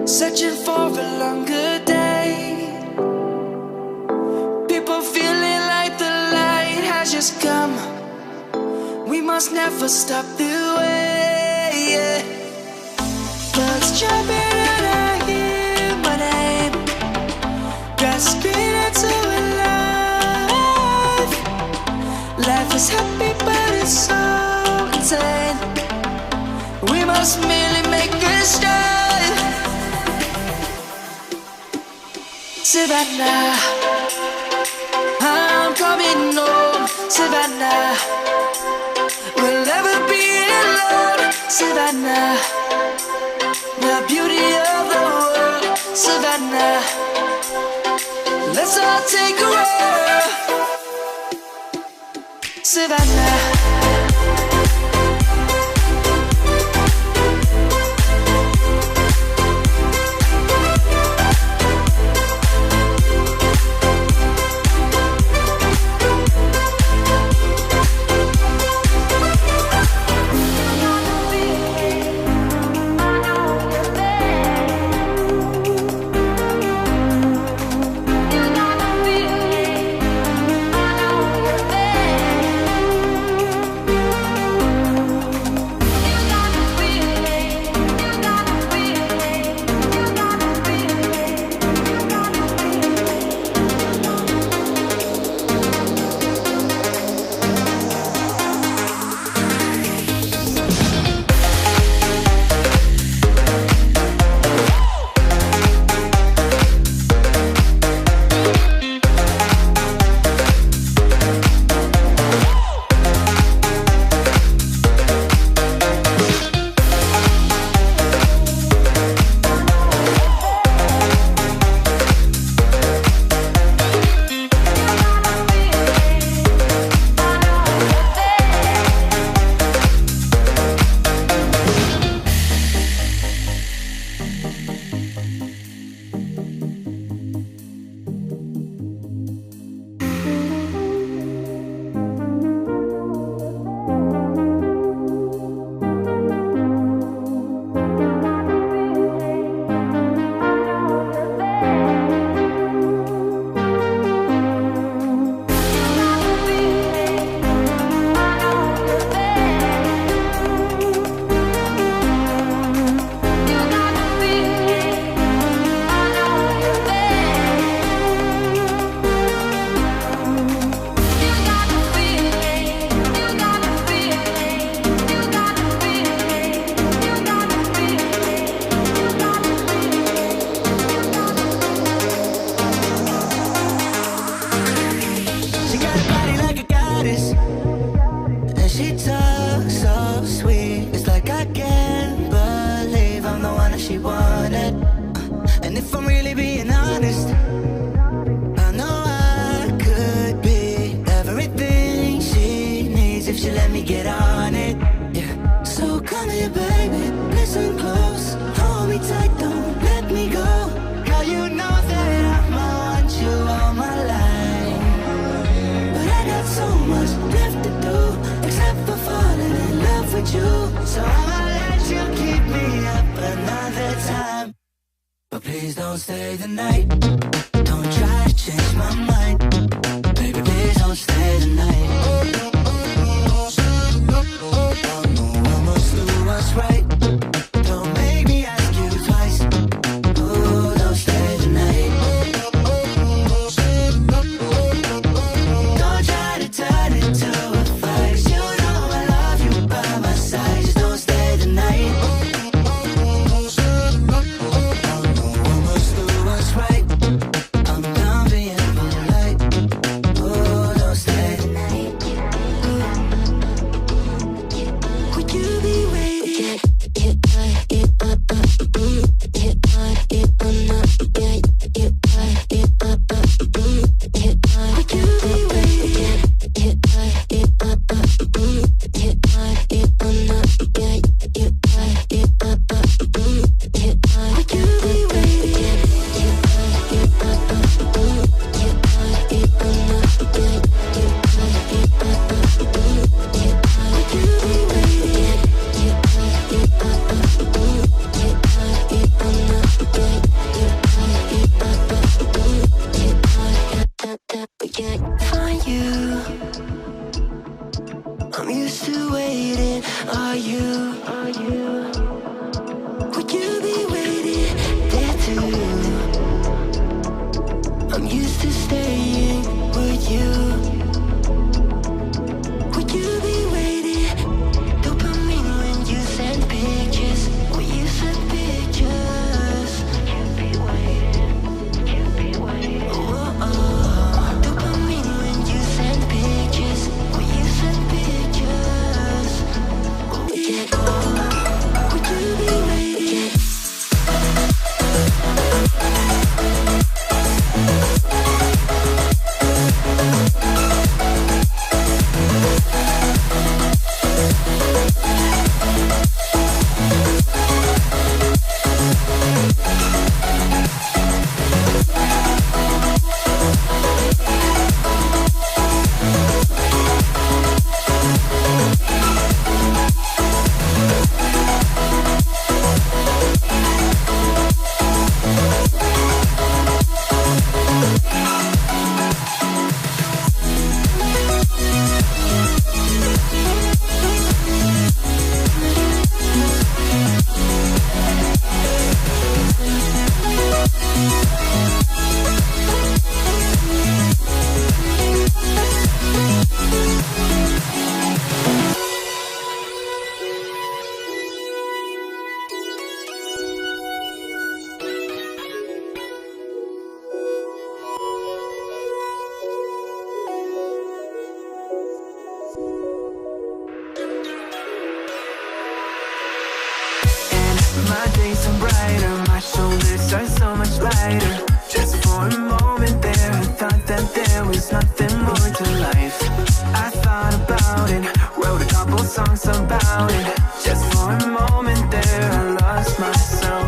Searching for a longer day. People feeling like the light has just come. We must never stop the way, yeah. Birds jumping and I hear my name, grasping into a life. Life is happy but it's so insane. We must merely make a start. Savannah, I'm coming home. Savannah, we'll never be alone. Savannah, the beauty of the world. Savannah, let's all take a walk. Savannah. I'm done being polite. I'm used to waiting. Are you? Would you be waiting there too? I'm used to staying. Would you? Would you be waiting? Dopamine when you send pictures. When you send pictures. Can't be waiting. Can't be waiting. Oh, dopamine when you send pictures. When you send pictures. Oh, yeah. Would you be waiting? My days are brighter, my shoulders are so much lighter. Just for a moment there, I thought that there was nothing more to life. I thought about it, wrote a couple songs about it. Just for a moment there, I lost myself.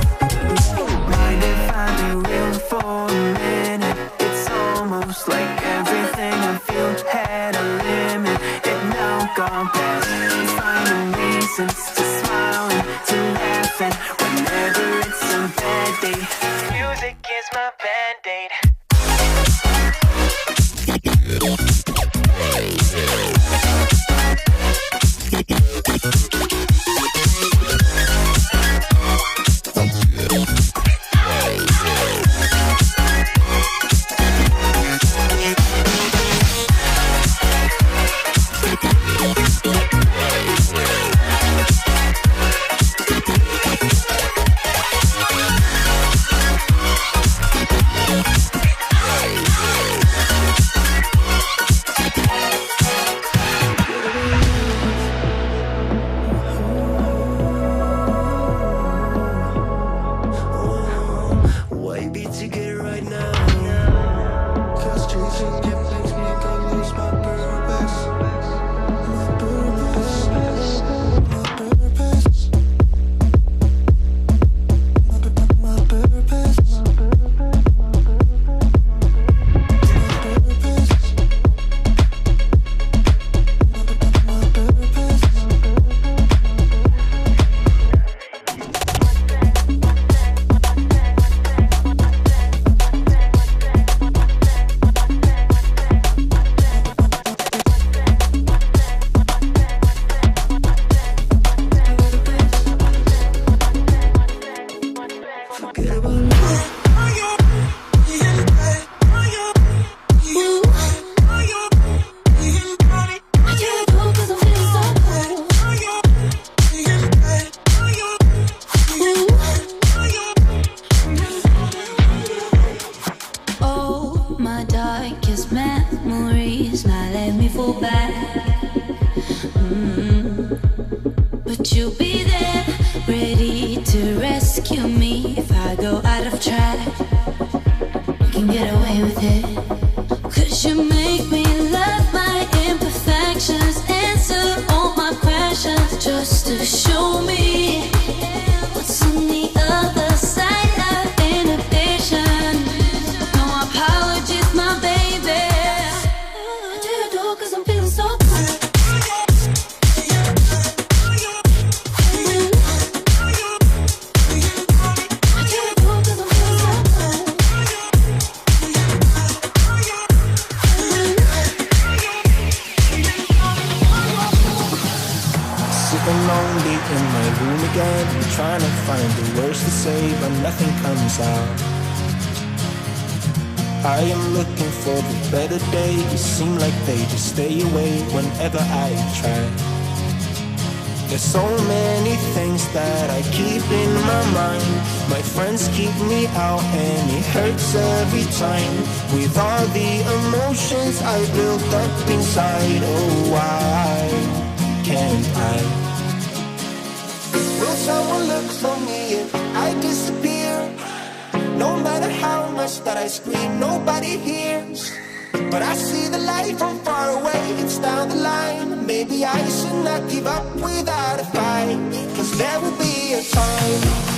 Mind if I be real for a minute? It's almost like everything I feel had a limit. It now gone past, finding reasons to smile and to laugh at whenever it's a bad day. Music is my band-aid. and lonely in my room again, trying to find the words to say, but nothing comes out. I am looking for the better days, seem like they just stay away whenever I try. There's so many things that I keep in my mind. My friends keep me out and it hurts every time. With all the emotions I built up inside, oh why can't I? Will someone look for me if I disappear? No matter how much that I scream, nobody hears. But I see the light from far away, it's down the line. Maybe I should not give up without a fight, 'cause there will be a time